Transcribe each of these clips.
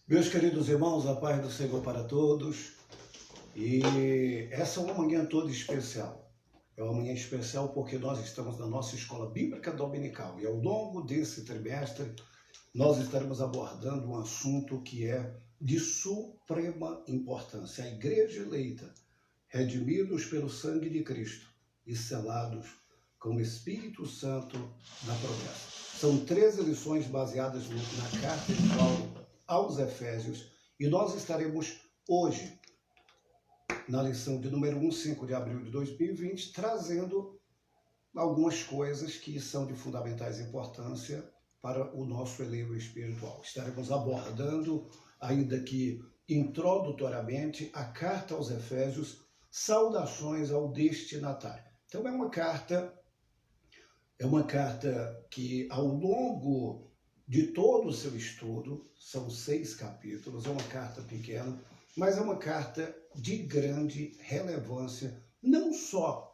Meus queridos irmãos, a paz do Senhor para todos. E essa é uma manhã toda especial. É uma manhã especial porque nós estamos na nossa escola bíblica dominical. E ao longo desse trimestre, nós estaremos abordando um assunto que é de suprema importância. A igreja eleita, redimidos pelo sangue de Cristo e selados com o Espírito Santo da promessa. São 13 lições baseadas na carta de Paulo aos Efésios, e nós estaremos hoje, na lição de número 1, 5 de abril de 2020, trazendo algumas coisas que são de fundamentais importância para o nosso elevo espiritual. Estaremos abordando, ainda que introdutoriamente, a carta aos Efésios, saudações ao destinatário. Então é uma carta que ao longo de todo o seu estudo, são 6 capítulos, é uma carta pequena, mas é uma carta de grande relevância, não só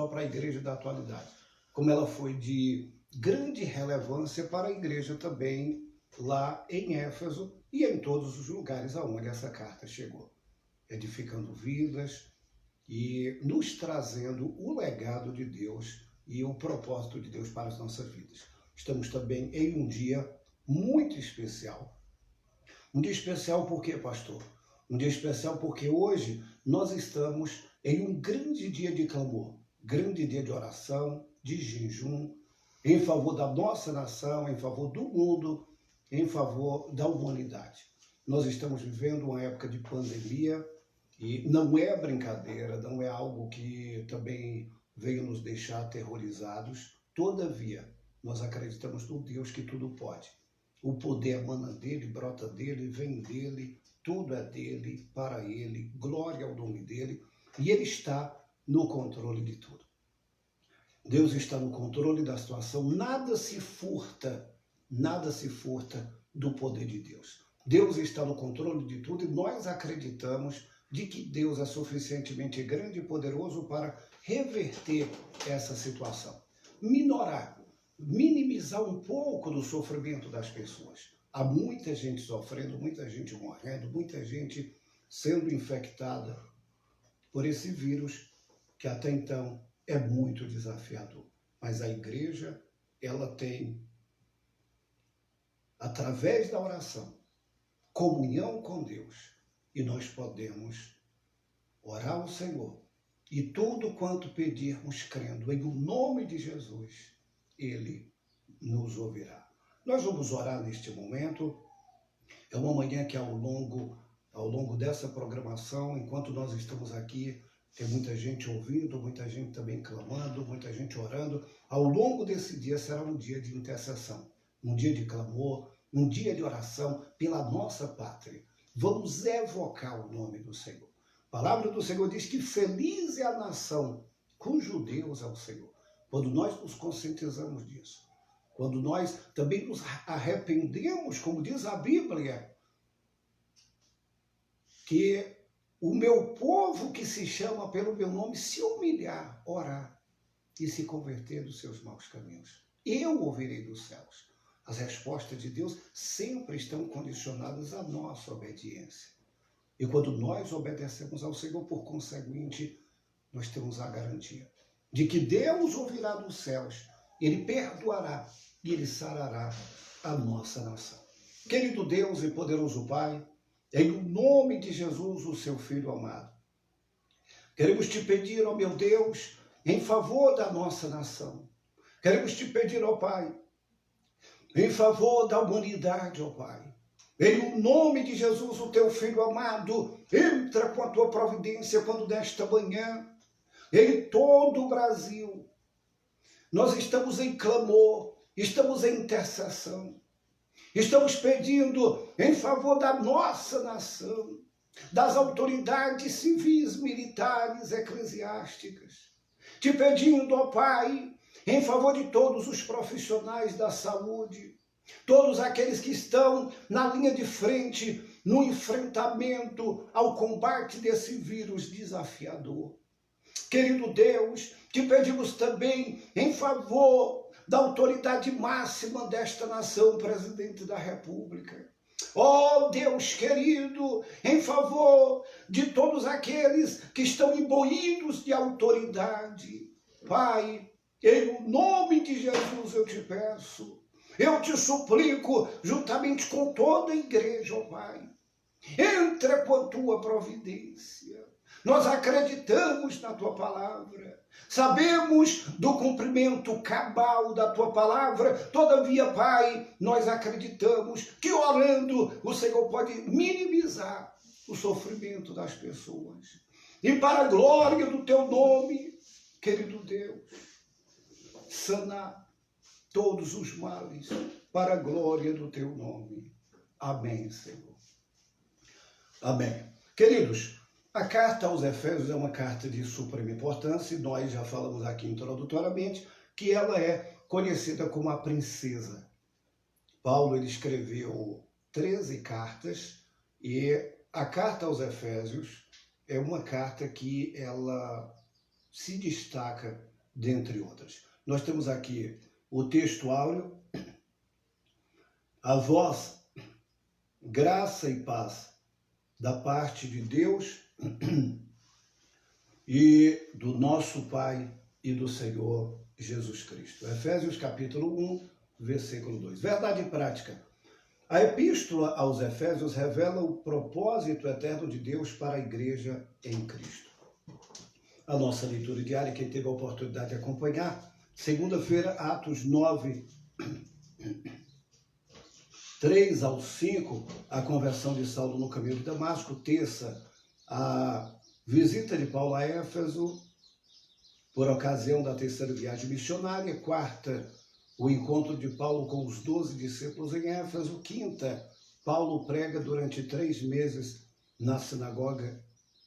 para a igreja da atualidade, como ela foi de grande relevância para a igreja também lá em Éfeso e em todos os lugares aonde essa carta chegou, edificando vidas e nos trazendo o legado de Deus e o propósito de Deus para as nossas vidas. Estamos também em um dia muito especial. Um dia especial por quê, pastor? Um dia especial porque hoje nós estamos em um grande dia de clamor, grande dia de oração, de jejum, em favor da nossa nação, em favor do mundo, em favor da humanidade. Nós estamos vivendo uma época de pandemia e não é brincadeira, não é algo que também veio nos deixar aterrorizados. Todavia, nós acreditamos no Deus que tudo pode. O poder emana dele, brota dele, vem dele, tudo é dele, para ele, glória ao nome dele, e ele está no controle de tudo. Deus está no controle da situação, nada se furta do poder de Deus. Deus está no controle de tudo e nós acreditamos de que Deus é suficientemente grande e poderoso para reverter essa situação, minimizar um pouco do sofrimento das pessoas. Há muita gente sofrendo, muita gente morrendo, muita gente sendo infectada por esse vírus que até então é muito desafiador. Mas a igreja, ela tem, através da oração, comunhão com Deus, e nós podemos orar ao Senhor. E tudo quanto pedirmos crendo em o nome de Jesus, Ele nos ouvirá. Nós vamos orar neste momento. É uma manhã que ao longo dessa programação, enquanto nós estamos aqui, tem muita gente ouvindo, muita gente também clamando, muita gente orando. Ao longo desse dia será um dia de intercessão, um dia de clamor, um dia de oração pela nossa pátria. Vamos evocar o nome do Senhor. A palavra do Senhor diz que feliz é a nação cujo Deus é o Senhor. Quando nós nos conscientizamos disso, quando nós também nos arrependemos, como diz a Bíblia, que o meu povo que se chama pelo meu nome se humilhar, orar e se converter dos seus maus caminhos, eu ouvirei dos céus. As respostas de Deus sempre estão condicionadas à nossa obediência. E quando nós obedecemos ao Senhor, por conseguinte, nós temos a garantia de que Deus ouvirá dos céus, Ele perdoará e Ele sarará a nossa nação. Querido Deus e poderoso Pai, em nome de Jesus, o seu Filho amado, queremos te pedir, ó meu Deus, em favor da nossa nação. Queremos te pedir, ó Pai, em favor da humanidade, ó Pai. Em nome de Jesus, o teu Filho amado, entra com a tua providência quando nesta manhã, em todo o Brasil, nós estamos em clamor, estamos em intercessão, estamos pedindo em favor da nossa nação, das autoridades civis, militares, eclesiásticas, te pedindo, ó Pai, em favor de todos os profissionais da saúde, todos aqueles que estão na linha de frente no enfrentamento ao combate desse vírus desafiador. Querido Deus, te pedimos também em favor da autoridade máxima desta nação, presidente da República. Ó Deus querido, em favor de todos aqueles que estão imbuídos de autoridade. Pai, em nome de Jesus eu te peço, eu te suplico, juntamente com toda a igreja, ó Pai, entra com a tua providência. Nós acreditamos na tua palavra, sabemos do cumprimento cabal da tua palavra, todavia, Pai, nós acreditamos que orando o Senhor pode minimizar o sofrimento das pessoas. E para a glória do teu nome, querido Deus, sanar todos os males para a glória do teu nome. Amém, Senhor. Amém. Queridos, a carta aos Efésios é uma carta de suprema importância e nós já falamos aqui introdutoriamente que ela é conhecida como a princesa. Paulo ele escreveu 13 cartas e a carta aos Efésios é uma carta que ela se destaca dentre outras. Nós temos aqui o texto áureo, a vós, graça e paz da parte de Deus e do nosso Pai e do Senhor Jesus Cristo. Efésios capítulo 1, versículo 2. Verdade e prática. A epístola aos Efésios revela o propósito eterno de Deus para a igreja em Cristo. A nossa leitura diária, quem teve a oportunidade de acompanhar, segunda-feira, Atos 9, 3 ao 5, a conversão de Saulo no caminho de Damasco. Terça, a visita de Paulo a Éfeso, por ocasião da terceira viagem missionária. Quarta, o encontro de Paulo com os 12 discípulos em Éfeso. Quinta, Paulo prega durante 3 meses na sinagoga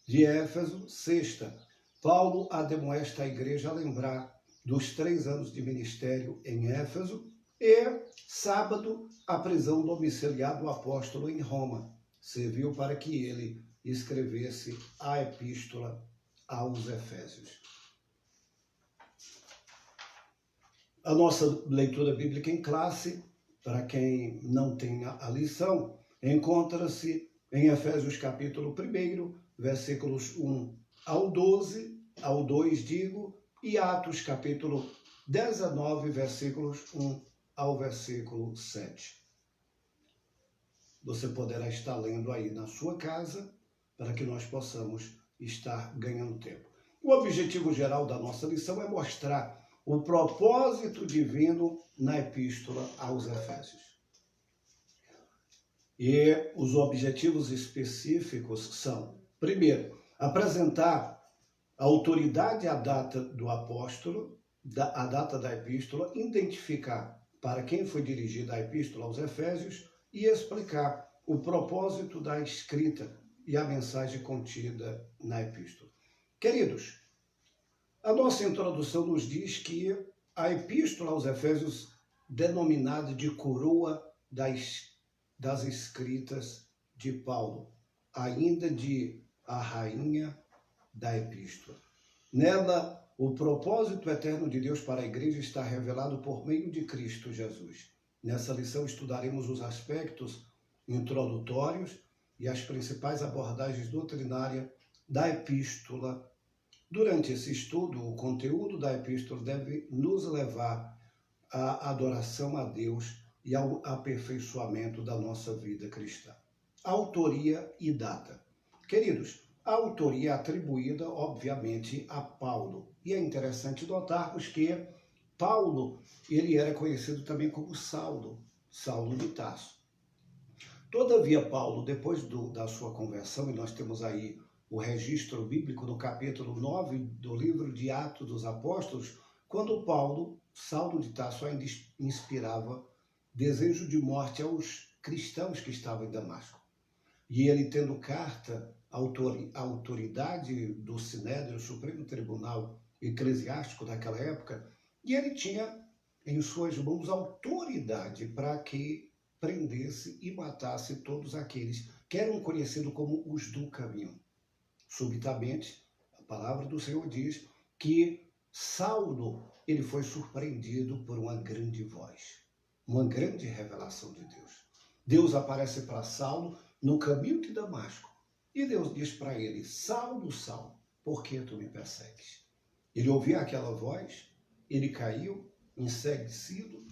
de Éfeso. Sexta, Paulo admoesta a igreja a lembrar dos 3 anos de ministério em Éfeso. E sábado, a prisão domiciliar do apóstolo em Roma serviu para que ele escrevesse a epístola aos Efésios. A nossa leitura bíblica em classe, para quem não tem a lição, encontra-se em Efésios capítulo 1, versículos 1 ao 12, ao 2 digo, e Atos capítulo 19, versículos 1 ao versículo 7. Você poderá estar lendo aí na sua casa, para que nós possamos estar ganhando tempo. O objetivo geral da nossa lição é mostrar o propósito divino na epístola aos Efésios. E os objetivos específicos são, primeiro, apresentar a autoridade e a data do apóstolo, a data da epístola, identificar para quem foi dirigida a epístola aos Efésios e explicar o propósito da escrita e a mensagem contida na epístola. Queridos, a nossa introdução nos diz que a epístola aos Efésios, denominada de coroa das escritas de Paulo, ainda de a rainha da epístola. Nela, o propósito eterno de Deus para a igreja está revelado por meio de Cristo Jesus. Nessa lição estudaremos os aspectos introdutórios e as principais abordagens doutrinárias da epístola. Durante esse estudo, o conteúdo da epístola deve nos levar à adoração a Deus e ao aperfeiçoamento da nossa vida cristã. Autoria e data. Queridos, a autoria é atribuída, obviamente, a Paulo. E é interessante notarmos que Paulo, ele era conhecido também como Saulo de Tarso. Todavia, Paulo, depois da sua conversão, e nós temos aí o registro bíblico no capítulo 9 do livro de Atos dos Apóstolos, quando Paulo, Saulo de Tarso, ainda inspirava desejo de morte aos cristãos que estavam em Damasco. E ele, tendo carta à autoridade do Sinédrio, Supremo Tribunal Eclesiástico daquela época, e ele tinha em suas mãos autoridade para que prendesse e matasse todos aqueles que eram conhecidos como os do caminho. Subitamente, a palavra do Senhor diz que Saulo, ele foi surpreendido por uma grande voz, uma grande revelação de Deus. Deus aparece para Saulo no caminho de Damasco. E Deus diz para ele: Saulo, Saulo, por que tu me persegues? Ele ouviu aquela voz, ele caiu, enseguecido,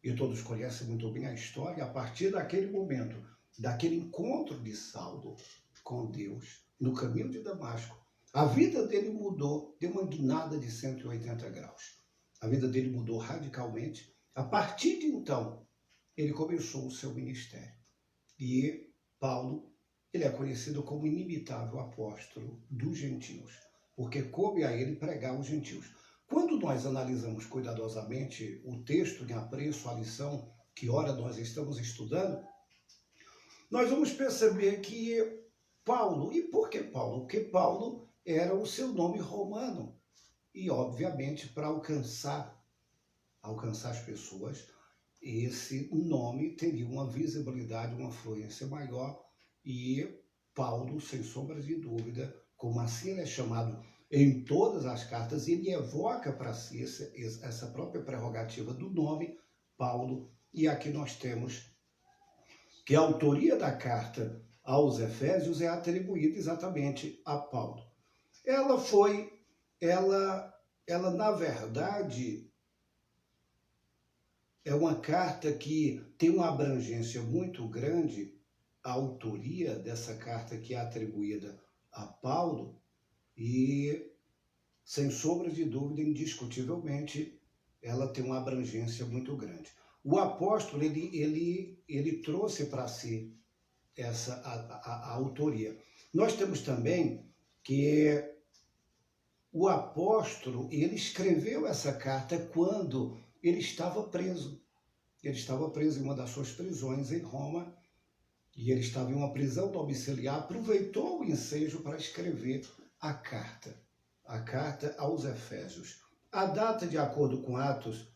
e todos conhecem muito bem a história. A partir daquele momento, daquele encontro de Saulo com Deus, no caminho de Damasco, a vida dele mudou, deu uma guinada de 180 graus. A vida dele mudou radicalmente. A partir de então, ele começou o seu ministério. E Paulo, ele é conhecido como o inimitável apóstolo dos gentios, porque coube a ele pregar aos gentios. Quando nós analisamos cuidadosamente o texto em apreço à lição que ora nós estamos estudando, nós vamos perceber que Paulo, e por que Paulo? Porque Paulo era o seu nome romano. E, obviamente, para alcançar as pessoas, esse nome teria uma visibilidade, uma fluência maior. E Paulo, sem sombra de dúvida, como assim ele é chamado em todas as cartas, ele evoca para si essa própria prerrogativa do nome Paulo. E aqui nós temos que a autoria da carta aos Efésios é atribuída exatamente a Paulo. Ela na verdade, é uma carta que tem uma abrangência muito grande. A autoria dessa carta que é atribuída a Paulo, e, sem sombra de dúvida, indiscutivelmente, ela tem uma abrangência muito grande. O apóstolo, ele trouxe para si a autoria. Nós temos também que o apóstolo, ele escreveu essa carta quando ele estava preso. Ele estava preso em uma das suas prisões em Roma, e ele estava em uma prisão domiciliar, aproveitou o ensejo para escrever a carta aos Efésios. A data, de acordo com Atos,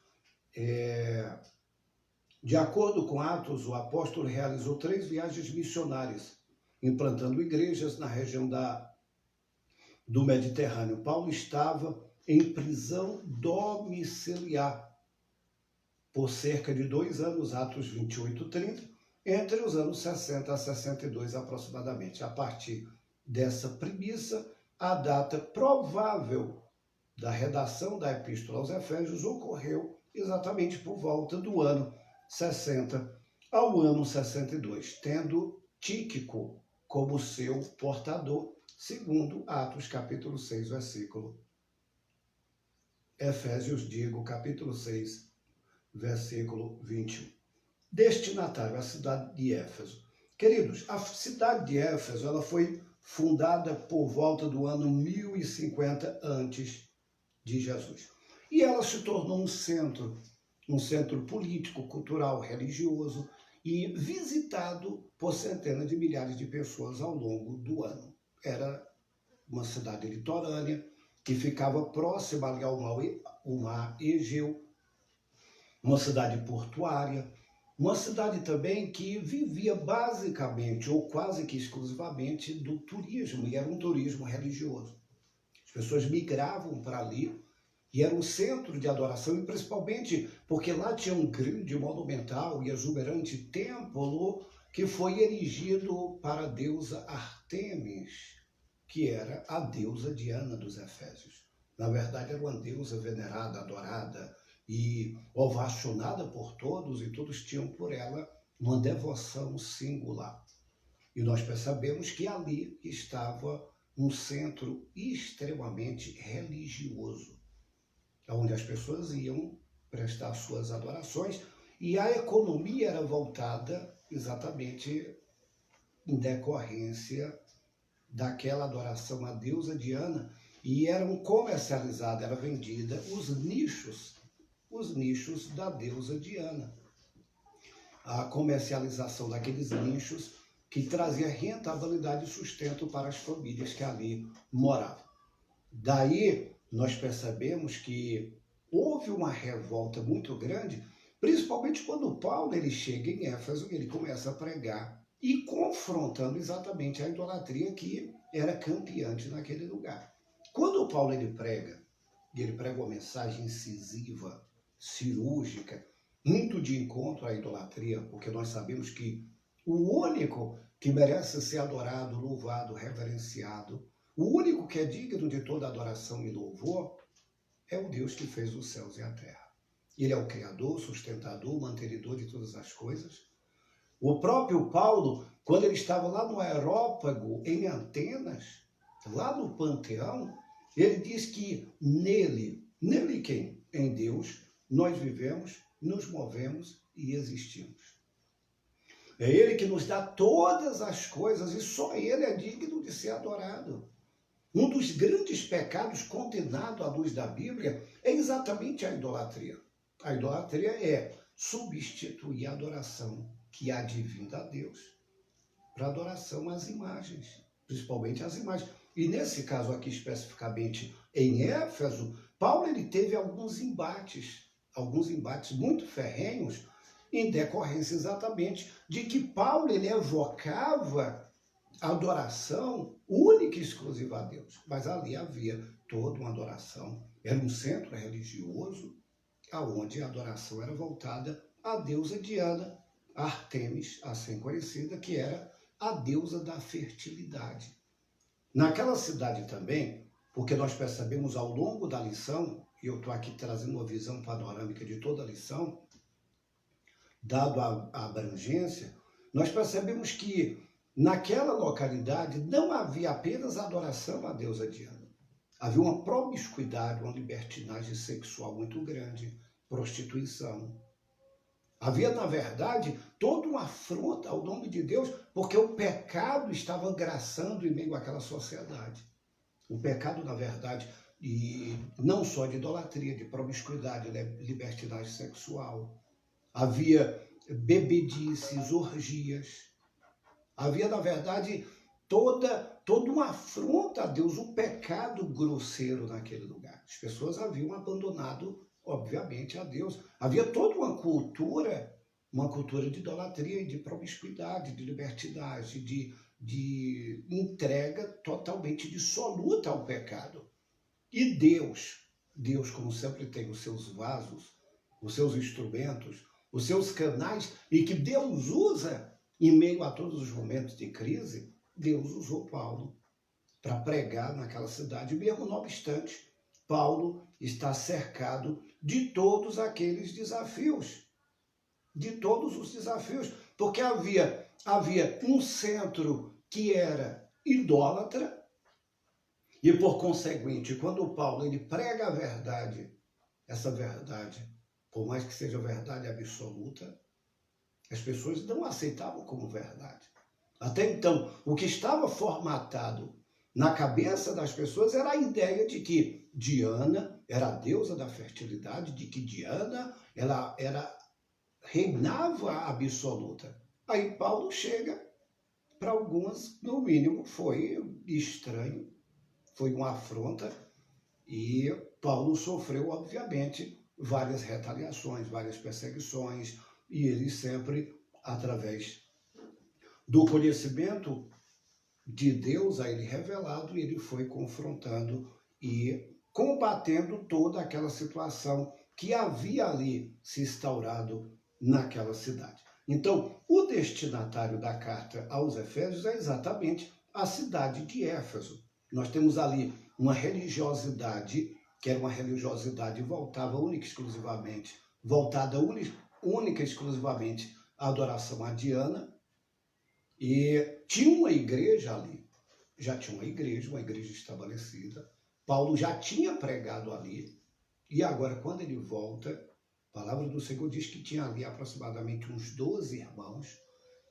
o apóstolo realizou 3 viagens missionárias, implantando igrejas na região do Mediterrâneo. Paulo estava em prisão domiciliar por cerca de 2 anos, Atos 28 e 30, entre os anos 60 a 62 aproximadamente. A partir dessa premissa, a data provável da redação da Epístola aos Efésios ocorreu exatamente por volta do ano 60 ao ano 62, tendo Tíquico como seu portador, segundo Atos capítulo 6, versículo. Efésios, capítulo 6, versículo 21. Destinatário à cidade de Éfeso. Queridos, a cidade de Éfeso ela foi fundada por volta do ano 1050 antes de Jesus. E ela se tornou um centro político, cultural, religioso e visitado por centenas de milhares de pessoas ao longo do ano. Era uma cidade litorânea que ficava próxima ali ao mar Egeu, uma cidade portuária, uma cidade também que vivia basicamente ou quase que exclusivamente do turismo, e era um turismo religioso. As pessoas migravam para ali e era um centro de adoração, e principalmente porque lá tinha um grande, monumental e exuberante templo que foi erigido para a deusa Ártemis, que era a deusa Diana dos Efésios. Na verdade, era uma deusa venerada, adorada e ovacionada por todos, e todos tinham por ela uma devoção singular. E nós percebemos que ali estava um centro extremamente religioso, onde as pessoas iam prestar suas adorações, e a economia era voltada exatamente em decorrência daquela adoração à deusa Diana, e eram comercializadas, era vendida os nichos da deusa Diana. A comercialização daqueles nichos que trazia rentabilidade e sustento para as famílias que ali moravam. Daí nós percebemos que houve uma revolta muito grande, principalmente quando Paulo ele chega em Éfeso, ele começa a pregar e confrontando exatamente a idolatria que era campeante naquele lugar. Quando Paulo ele prega uma mensagem incisiva, cirúrgica, muito de encontro à idolatria, porque nós sabemos que O único que merece ser adorado, louvado, reverenciado, o único que é digno de toda adoração e louvor é o Deus que fez os céus e a terra. Ele é o Criador, sustentador, mantenedor de todas as coisas. O próprio Paulo, quando ele estava lá no Areópago, em Atenas, lá no Panteão, ele diz que nele quem? Em Deus, nós vivemos, nos movemos e existimos. É Ele que nos dá todas as coisas e só Ele é digno de ser adorado. Um dos grandes pecados condenados à luz da Bíblia é exatamente a idolatria. A idolatria é substituir a adoração que há de vir a Deus para adoração às imagens, principalmente às imagens. E nesse caso aqui especificamente em Éfeso, Paulo ele teve alguns embates muito ferrenhos em decorrência exatamente de que Paulo ele evocava adoração única e exclusiva a Deus. Mas ali havia toda uma adoração, era um centro religioso, aonde a adoração era voltada à deusa Diana, Artemis, assim conhecida, que era a deusa da fertilidade. Naquela cidade também, porque nós percebemos ao longo da lição, e eu estou aqui trazendo uma visão panorâmica de toda a lição, dado a abrangência, nós percebemos que naquela localidade não havia apenas adoração à deusa Diana. Havia uma promiscuidade, uma libertinagem sexual muito grande, prostituição. Havia, na verdade, toda uma afronta ao nome de Deus, porque o pecado estava graçando em meio àquela sociedade. O pecado, na verdade, e não só de idolatria, de promiscuidade, libertinagem sexual. Havia bebedices, orgias. Havia, na verdade, toda uma afronta a Deus, um pecado grosseiro naquele lugar. As pessoas haviam abandonado, obviamente, a Deus. Havia toda uma cultura de idolatria e de promiscuidade, de libertinagem, de entrega totalmente dissoluta ao pecado. E Deus, como sempre tem os seus vasos, os seus instrumentos, os seus canais, e que Deus usa em meio a todos os momentos de crise, Deus usou Paulo para pregar naquela cidade. Mesmo não obstante, Paulo está cercado de todos aqueles desafios, de todos os desafios, porque havia um centro que era idólatra, e por conseguinte, quando Paulo ele prega a verdade, essa verdade, por mais que seja verdade absoluta, as pessoas não aceitavam como verdade. Até então, o que estava formatado na cabeça das pessoas era a ideia de que Diana era a deusa da fertilidade, de que Diana ela reinava absoluta. Aí Paulo chega, para algumas, no mínimo, foi estranho, foi uma afronta, e Paulo sofreu, obviamente, várias retaliações, várias perseguições, e ele sempre, através do conhecimento de Deus a ele revelado, ele foi confrontando e combatendo toda aquela situação que havia ali se instaurado naquela cidade. Então, o destinatário da carta aos Efésios é exatamente a cidade de Éfeso. Nós temos ali uma religiosidade, que era uma religiosidade voltada única e exclusivamente à adoração a Diana, e tinha uma igreja ali, já tinha uma igreja estabelecida. Paulo já tinha pregado ali, e agora quando ele volta, a palavra do Senhor diz que tinha ali aproximadamente uns 12 irmãos,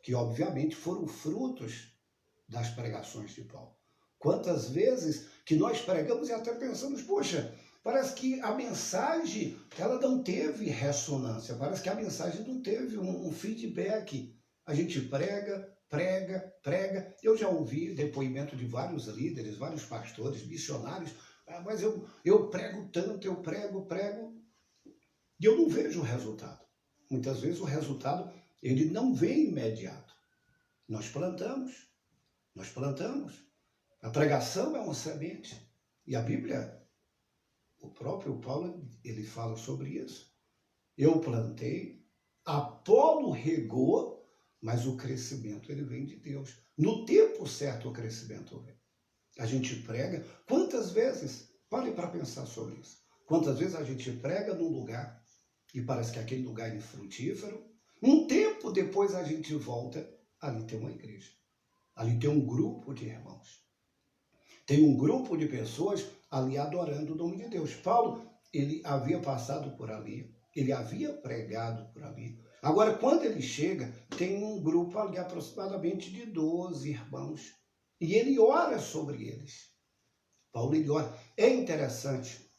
que obviamente foram frutos das pregações de Paulo. Quantas vezes que nós pregamos e até pensamos, poxa, parece que a mensagem ela não teve ressonância, parece que a mensagem não teve um feedback. A gente prega, eu já ouvi depoimento de vários líderes, vários pastores, missionários, mas eu prego tanto, eu prego, e eu não vejo o resultado. Muitas vezes o resultado ele não vem imediato. Nós plantamos. A pregação é uma semente. E a Bíblia, o próprio Paulo, ele fala sobre isso. Eu plantei, Apolo regou, mas o crescimento ele vem de Deus. No tempo certo o crescimento vem. A gente prega, quantas vezes, pare para pensar sobre isso, quantas vezes a gente prega num lugar e parece que aquele lugar é frutífero, um tempo depois a gente volta, ali tem uma igreja, ali tem um grupo de irmãos, tem um grupo de pessoas ali adorando o nome de Deus. Paulo, ele havia passado por ali, ele havia pregado por ali. Agora, quando ele chega, tem um grupo ali aproximadamente de 12 irmãos, e ele ora sobre eles. Paulo, ele ora. É interessante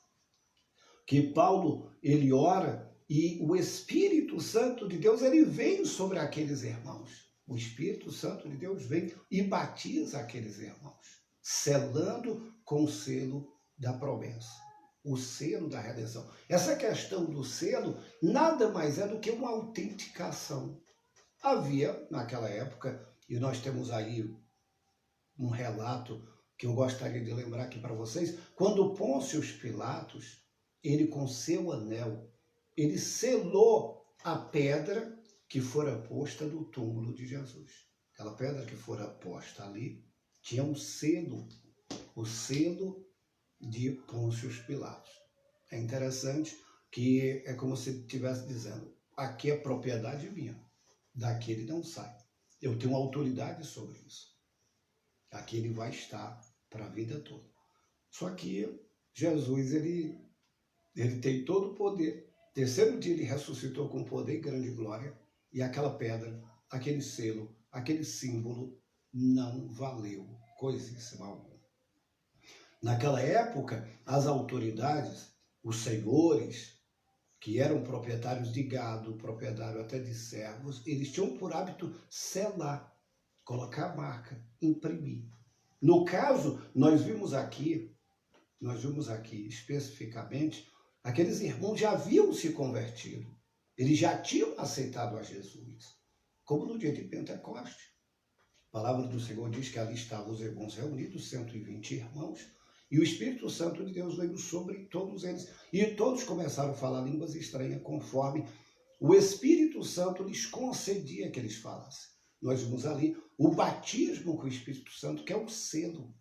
que Paulo, ele ora e o Espírito Santo de Deus, ele vem sobre aqueles irmãos. O Espírito Santo de Deus vem e batiza aqueles irmãos, selando com o selo da promessa, o selo da redenção. Essa questão do selo nada mais é do que uma autenticação. Havia, naquela época, e nós temos aí um relato que eu gostaria de lembrar aqui para vocês, quando Pôncio Pilatos, ele com seu anel, ele selou a pedra que fora posta no túmulo de Jesus. Aquela pedra que fora posta ali tinha um selo, o selo de Pôncio Pilatos. É interessante que é como se estivesse dizendo, aqui é propriedade minha, daqui ele não sai. Eu tenho autoridade sobre isso. Aqui ele vai estar para a vida toda. Só que Jesus, ele tem todo o poder. Terceiro dia ele ressuscitou com poder e grande glória, e aquela pedra, aquele selo, aquele símbolo não valeu coisíssima alguma. Naquela época, as autoridades, os senhores, que eram proprietários de gado, proprietário até de servos, eles tinham por hábito selar, colocar a marca, imprimir. No caso, nós vimos aqui especificamente, aqueles irmãos já haviam se convertido, eles já tinham aceitado a Jesus, como no dia de Pentecoste. A palavra do Senhor diz que ali estavam os irmãos reunidos, 120 irmãos, e o Espírito Santo de Deus veio sobre todos eles, e todos começaram a falar línguas estranhas, conforme o Espírito Santo lhes concedia que eles falassem. Nós vimos ali o batismo com o Espírito Santo, que é o selo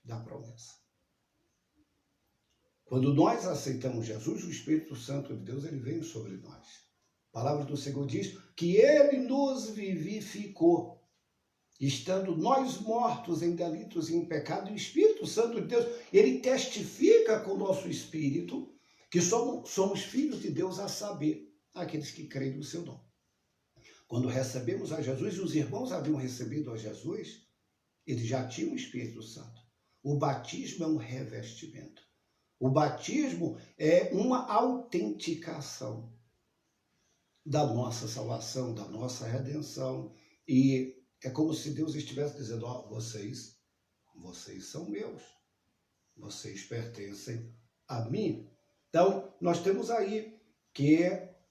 da promessa. Quando nós aceitamos Jesus, o Espírito Santo de Deus, ele veio sobre nós. A palavra do Senhor diz que ele nos vivificou, estando nós mortos em delitos e em pecado, e o Espírito Santo de Deus, ele testifica com o nosso espírito que somos filhos de Deus, a saber, aqueles que creem no seu nome. Quando recebemos a Jesus, e os irmãos haviam recebido a Jesus, eles já tinham o Espírito Santo. O batismo é um revestimento. O batismo é uma autenticação da nossa salvação, da nossa redenção. E é como se Deus estivesse dizendo, ó, vocês são meus. Vocês pertencem a mim. Então, nós temos aí que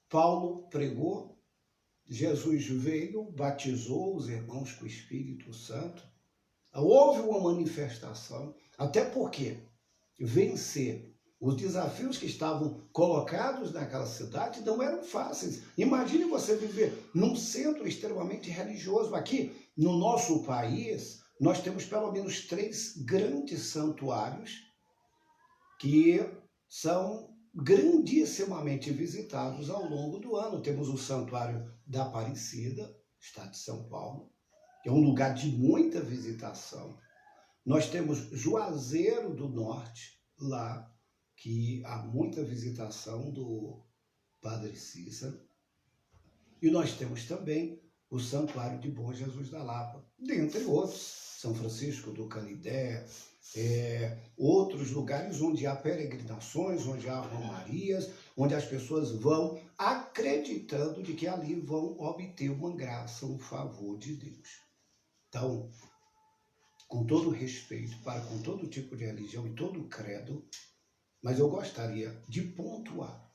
Paulo pregou, Jesus veio, batizou os irmãos com o Espírito Santo. Houve uma manifestação, até porque vencer os desafios que estavam colocados naquela cidade não eram fáceis. Imagine você viver num centro extremamente religioso. Aqui no nosso país, nós temos pelo menos 3 grandes santuários que são grandissimamente visitados ao longo do ano. Temos o Santuário da Aparecida, estado de São Paulo, que é um lugar de muita visitação. Nós temos Juazeiro do Norte, lá, que há muita visitação do Padre Cícero. E nós temos também o Santuário de Bom Jesus da Lapa, dentre outros, São Francisco do Canidé, outros lugares onde há peregrinações, onde há romarias, onde as pessoas vão acreditando de que ali vão obter uma graça, um favor de Deus. Então, com todo respeito para com todo tipo de religião e todo credo, mas eu gostaria de pontuar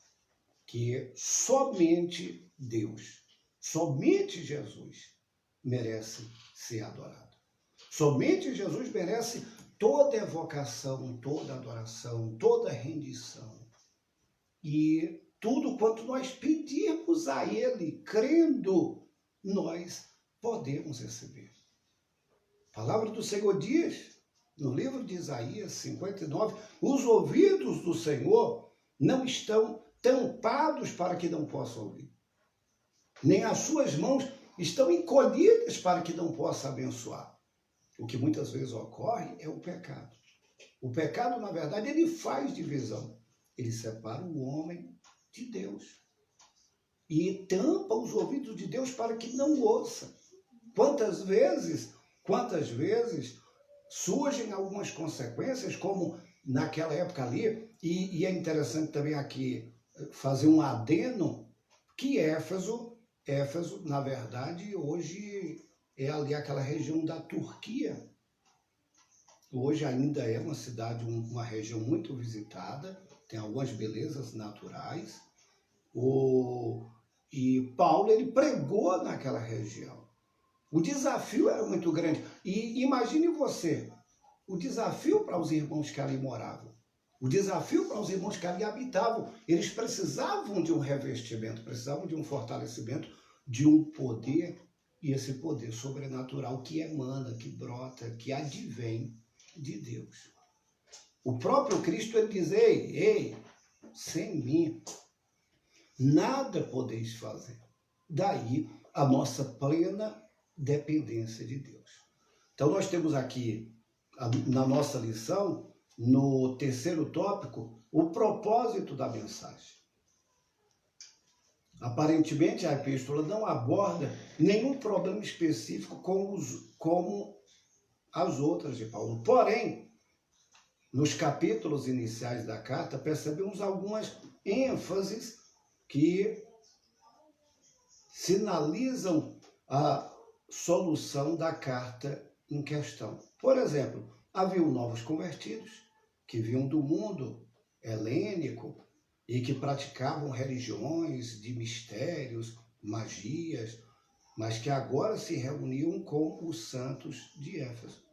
que somente Deus, somente Jesus merece ser adorado. Somente Jesus merece toda evocação, toda adoração, toda rendição. E tudo quanto nós pedirmos a Ele, crendo nós podemos receber. A palavra do Senhor diz, no livro de Isaías 59, os ouvidos do Senhor não estão tampados para que não possa ouvir, nem as suas mãos estão encolhidas para que não possa abençoar. O que muitas vezes ocorre é o pecado. O pecado, na verdade, ele faz divisão. Ele separa o homem de Deus e tampa os ouvidos de Deus para que não ouça. Quantas vezes surgem algumas consequências, como naquela época ali, e é interessante também aqui fazer um adeno, que Éfeso, na verdade, hoje é ali aquela região da Turquia. Hoje ainda é uma cidade, uma região muito visitada, tem algumas belezas naturais. E Paulo, ele pregou naquela região. O desafio era muito grande. E imagine você, o desafio para os irmãos que ali moravam, o desafio para os irmãos que ali habitavam, eles precisavam de um revestimento, precisavam de um fortalecimento, de um poder, e esse poder sobrenatural que emana, que brota, que advém de Deus. O próprio Cristo, ele diz, ei, sem mim, nada podeis fazer. Daí a nossa plena dependência de Deus. Então nós temos aqui, na nossa lição, no terceiro tópico, o propósito da mensagem. Aparentemente a epístola não aborda nenhum problema específico como as outras de Paulo. Porém, nos capítulos iniciais da carta, percebemos algumas ênfases que sinalizam a solução da carta em questão. Por exemplo, haviam novos convertidos que vinham do mundo helênico e que praticavam religiões de mistérios, magias, mas que agora se reuniam com os santos de Éfeso.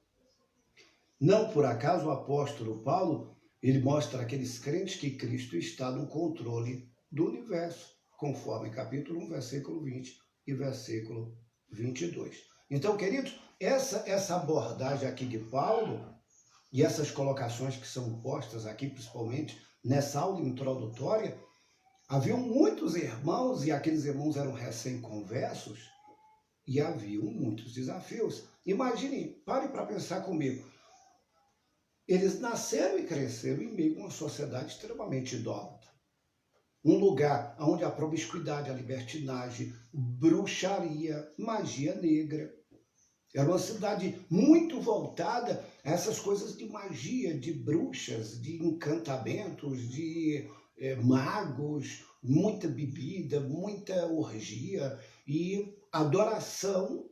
Não por acaso o apóstolo Paulo, ele mostra aqueles crentes que Cristo está no controle do universo, conforme capítulo 1, versículo 20 e versículo 22. Então, queridos, essa abordagem aqui de Paulo e essas colocações que são postas aqui, principalmente nessa aula introdutória, haviam muitos irmãos, e aqueles irmãos eram recém-conversos, e haviam muitos desafios. Imagine, pare para pensar comigo. Eles nasceram e cresceram em meio a uma sociedade extremamente idólatra. Um lugar onde a promiscuidade, a libertinagem, bruxaria, magia negra. Era uma cidade muito voltada a essas coisas de magia, de bruxas, de encantamentos, de magos, muita bebida, muita orgia e adoração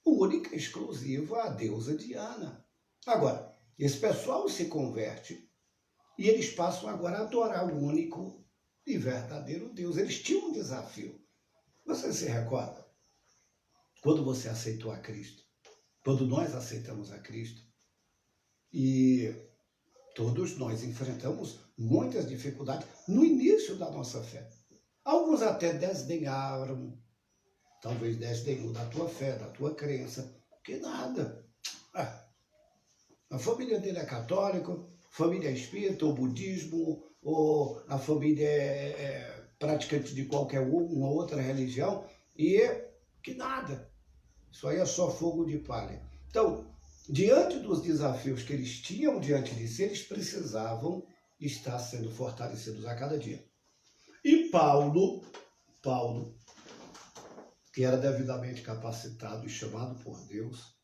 única, exclusiva à deusa Diana. Agora, esse pessoal se converte e eles passam agora a adorar o único e verdadeiro Deus. Eles tinham um desafio. Você se recorda? Quando você aceitou a Cristo, quando nós aceitamos a Cristo, e todos nós enfrentamos muitas dificuldades no início da nossa fé. Alguns até desdenharam, talvez desdenhou da tua fé, da tua crença, que nada. A família dele é católica, família é espírita, ou budismo, ou a família é praticante de qualquer uma outra religião, e que nada. Isso aí é só fogo de palha. Então, diante dos desafios que eles tinham diante de si, eles precisavam estar sendo fortalecidos a cada dia. E Paulo, que era devidamente capacitado e chamado por Deus,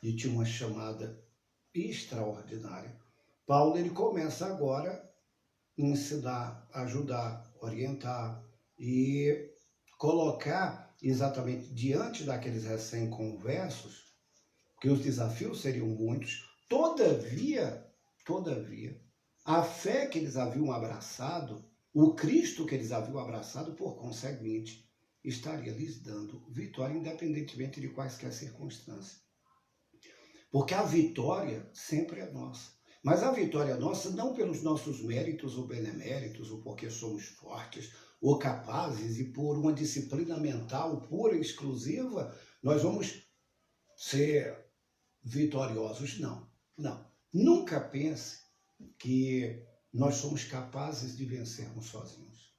e tinha uma chamada extraordinária, Paulo, ele começa agora a ensinar, ajudar, orientar e colocar exatamente diante daqueles recém-conversos, que os desafios seriam muitos. Todavia, a fé que eles haviam abraçado, o Cristo que eles haviam abraçado, por conseguinte, estaria lhes dando vitória, independentemente de quaisquer circunstâncias. Porque a vitória sempre é nossa. Mas a vitória é nossa não pelos nossos méritos ou beneméritos, ou porque somos fortes, ou capazes e por uma disciplina mental pura e exclusiva, nós vamos ser vitoriosos. Não, não. Nunca pense que nós somos capazes de vencermos sozinhos.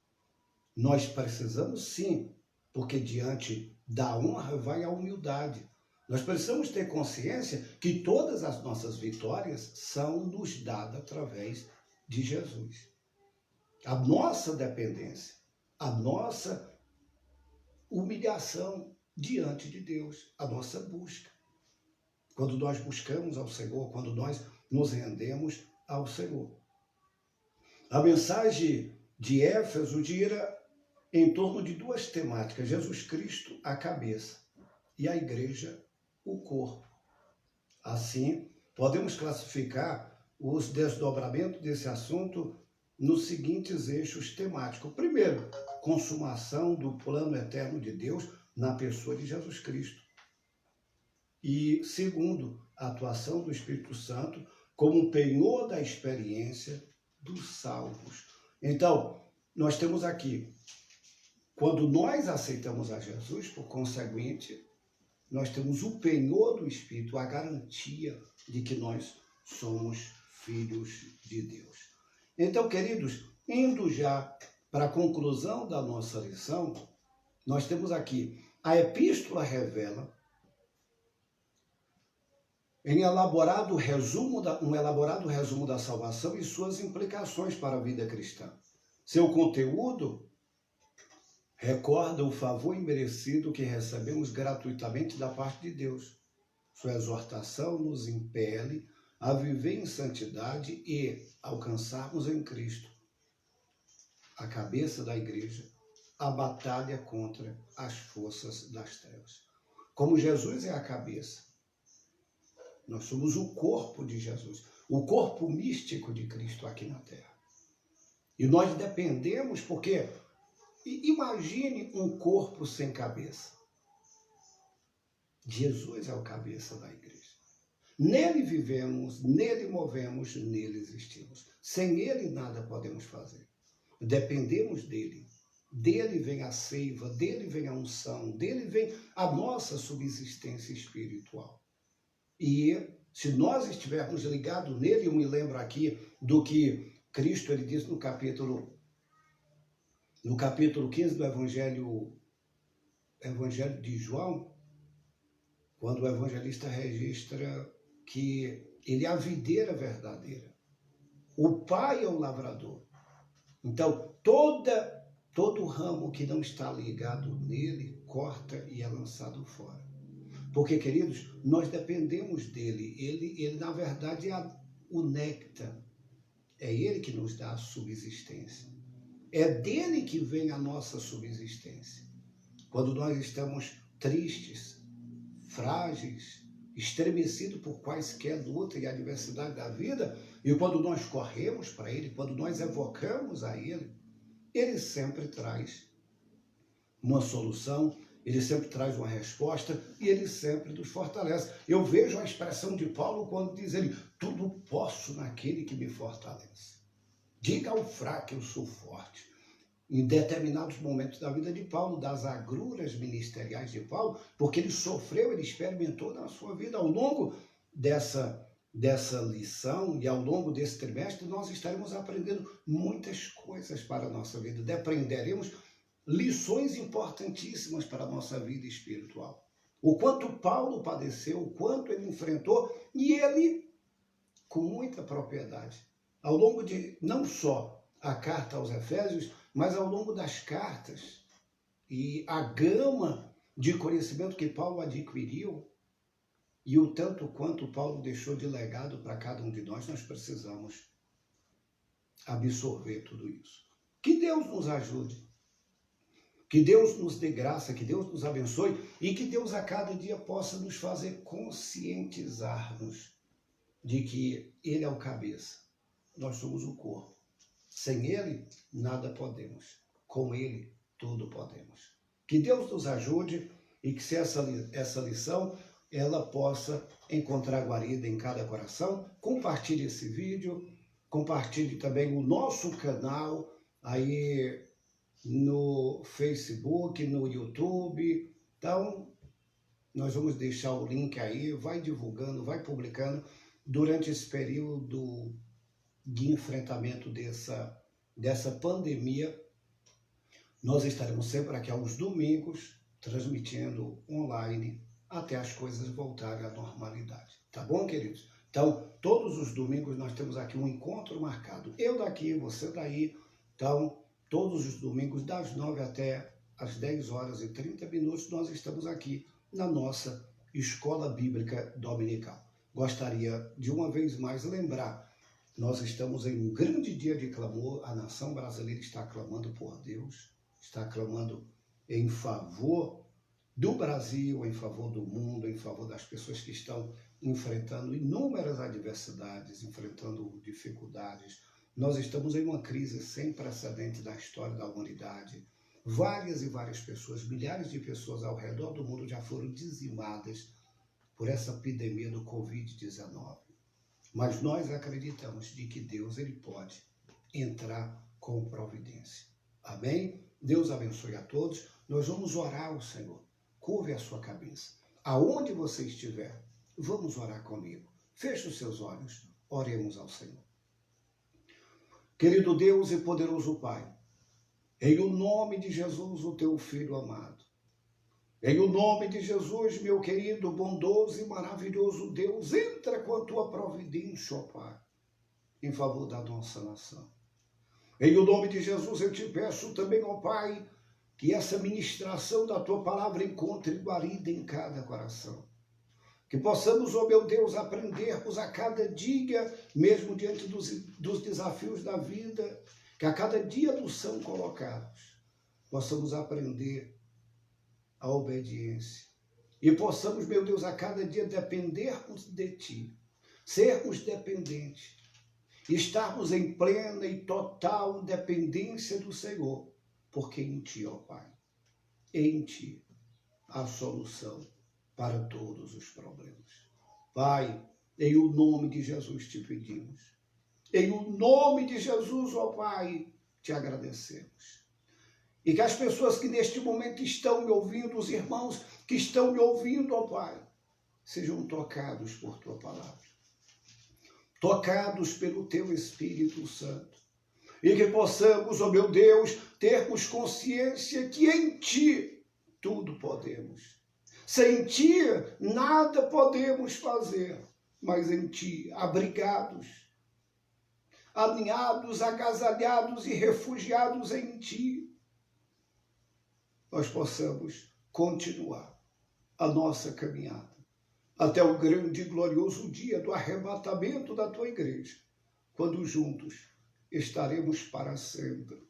Nós precisamos sim, porque diante da honra vai a humildade. Nós precisamos ter consciência que todas as nossas vitórias são nos dadas através de Jesus. A nossa dependência, a nossa humilhação diante de Deus, a nossa busca. Quando nós buscamos ao Senhor, quando nós nos rendemos ao Senhor. A mensagem de Éfeso gira em torno de duas temáticas: Jesus Cristo, a cabeça, e a igreja, o corpo. Assim, podemos classificar os desdobramentos desse assunto nos seguintes eixos temáticos. Primeiro, consumação do plano eterno de Deus na pessoa de Jesus Cristo. E segundo, a atuação do Espírito Santo como um penhor da experiência dos salvos. Então, nós temos aqui, quando nós aceitamos a Jesus, por conseguinte, nós temos o penhor do Espírito, a garantia de que nós somos filhos de Deus. Então, queridos, indo já para a conclusão da nossa lição, nós temos aqui, a epístola revela um elaborado resumo da salvação e suas implicações para a vida cristã. Seu conteúdo recorda o favor imerecido que recebemos gratuitamente da parte de Deus. Sua exortação nos impele a viver em santidade e alcançarmos em Cristo, a cabeça da igreja, a batalha contra as forças das trevas. Como Jesus é a cabeça, nós somos o corpo de Jesus, o corpo místico de Cristo aqui na Terra. E nós dependemos porque, imagine um corpo sem cabeça. Jesus é o cabeça da igreja. Nele vivemos, nele movemos, nele existimos. Sem ele nada podemos fazer. Dependemos dele. Dele vem a seiva, dele vem a unção, dele vem a nossa subsistência espiritual. E se nós estivermos ligados nele, eu me lembro aqui do que Cristo ele diz no capítulo 15 do Evangelho de João, quando o evangelista registra que ele é a videira verdadeira. O Pai é o lavrador. Então, todo ramo que não está ligado nele, corta e é lançado fora. Porque, queridos, nós dependemos dele. Ele na verdade, é o néctar. É ele que nos dá a subsistência. É dele que vem a nossa subsistência. Quando nós estamos tristes, frágeis, estremecidos por quaisquer luta e adversidade da vida, e quando nós corremos para ele, quando nós evocamos a ele, ele sempre traz uma solução, ele sempre traz uma resposta e ele sempre nos fortalece. Eu vejo a expressão de Paulo quando diz ele, tudo posso naquele que me fortalece. Diga ao fraco, eu sou forte. Em determinados momentos da vida de Paulo, das agruras ministeriais de Paulo, porque ele sofreu, ele experimentou na sua vida. Ao longo dessa lição e ao longo desse trimestre, nós estaremos aprendendo muitas coisas para a nossa vida. Aprenderemos lições importantíssimas para a nossa vida espiritual. O quanto Paulo padeceu, o quanto ele enfrentou, e ele, com muita propriedade, ao longo de não só a carta aos Efésios, mas ao longo das cartas e a gama de conhecimento que Paulo adquiriu e o tanto quanto Paulo deixou de legado para cada um de nós, nós precisamos absorver tudo isso. Que Deus nos ajude, que Deus nos dê graça, que Deus nos abençoe e que Deus a cada dia possa nos fazer conscientizar-nos de que Ele é o cabeça, nós somos o corpo. Sem ele, nada podemos. Com ele, tudo podemos. Que Deus nos ajude e que se essa lição ela possa encontrar guarida em cada coração. Compartilhe esse vídeo, compartilhe também o nosso canal aí no Facebook, no YouTube. Então, nós vamos deixar o link aí, vai divulgando, vai publicando durante esse período de enfrentamento dessa pandemia. Nós estaremos sempre aqui aos domingos, transmitindo online até as coisas voltarem à normalidade. Tá bom, queridos? Então, todos os domingos nós temos aqui um encontro marcado. Eu daqui, você daí. Então, todos os domingos, das 9 até as 10 horas e 30 minutos, nós estamos aqui na nossa Escola Bíblica Dominical. Gostaria de uma vez mais lembrar, nós estamos em um grande dia de clamor, a nação brasileira está clamando por Deus, está clamando em favor do Brasil, em favor do mundo, em favor das pessoas que estão enfrentando inúmeras adversidades, enfrentando dificuldades. Nós estamos em uma crise sem precedentes na história da humanidade. Várias e várias pessoas, milhares de pessoas ao redor do mundo já foram dizimadas por essa epidemia do Covid-19. Mas nós acreditamos de que Deus ele pode entrar com providência. Amém? Deus abençoe a todos. Nós vamos orar ao Senhor. Curve a sua cabeça. Aonde você estiver, vamos orar comigo. Feche os seus olhos. Oremos ao Senhor. Querido Deus e poderoso Pai, em o nome de Jesus, o teu Filho amado, em o nome de Jesus, meu querido, bondoso e maravilhoso Deus, entra com a tua providência, ó Pai, em favor da nossa nação. Em o nome de Jesus, eu te peço também, ó Pai, que essa ministração da tua palavra encontre guarida em cada coração. Que possamos, ó meu Deus, aprendermos a cada dia, mesmo diante dos desafios da vida, que a cada dia nos são colocados, possamos aprender a obediência. E possamos, meu Deus, a cada dia dependermos de Ti, sermos dependentes, estarmos em plena e total dependência do Senhor, porque em Ti, ó Pai, em Ti, a solução para todos os problemas. Pai, em o nome de Jesus te pedimos. Em o nome de Jesus, ó Pai, te agradecemos. E que as pessoas que neste momento estão me ouvindo, os irmãos que estão me ouvindo, ó Pai, sejam tocados por Tua palavra. Tocados pelo Teu Espírito Santo. E que possamos, ó meu Deus, termos consciência que em Ti tudo podemos. Sem Ti, nada podemos fazer, mas em Ti, abrigados, alinhados, agasalhados e refugiados em Ti, nós possamos continuar a nossa caminhada até o grande e glorioso dia do arrebatamento da Tua igreja, quando juntos estaremos para sempre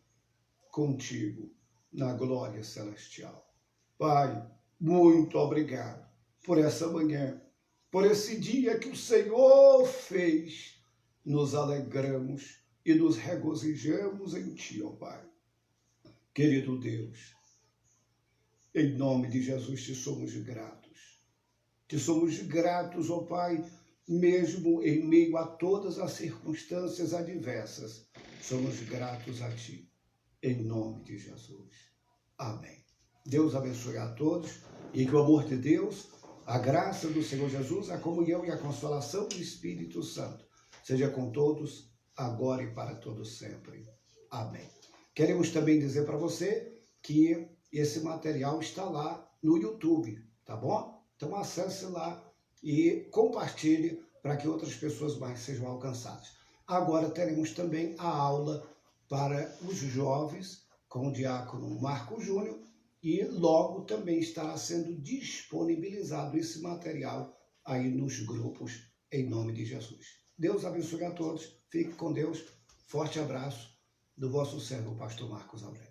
contigo na glória celestial. Pai, muito obrigado por essa manhã, por esse dia que o Senhor fez. Nos alegramos e nos regozijamos em Ti, ó Pai. Querido Deus, em nome de Jesus te somos gratos. Te somos gratos, ó Pai, mesmo em meio a todas as circunstâncias adversas. Somos gratos a Ti, em nome de Jesus. Amém. Deus abençoe a todos e que o amor de Deus, a graça do Senhor Jesus, a comunhão e a consolação do Espírito Santo seja com todos, agora e para todos sempre. Amém. Queremos também dizer para você que esse material está lá no YouTube, tá bom? Então acesse lá e compartilhe para que outras pessoas mais sejam alcançadas. Agora teremos também a aula para os jovens com o diácono Marco Júnior, e logo também estará sendo disponibilizado esse material aí nos grupos, em nome de Jesus. Deus abençoe a todos, fique com Deus, forte abraço do vosso servo, pastor Marcos Aurélio.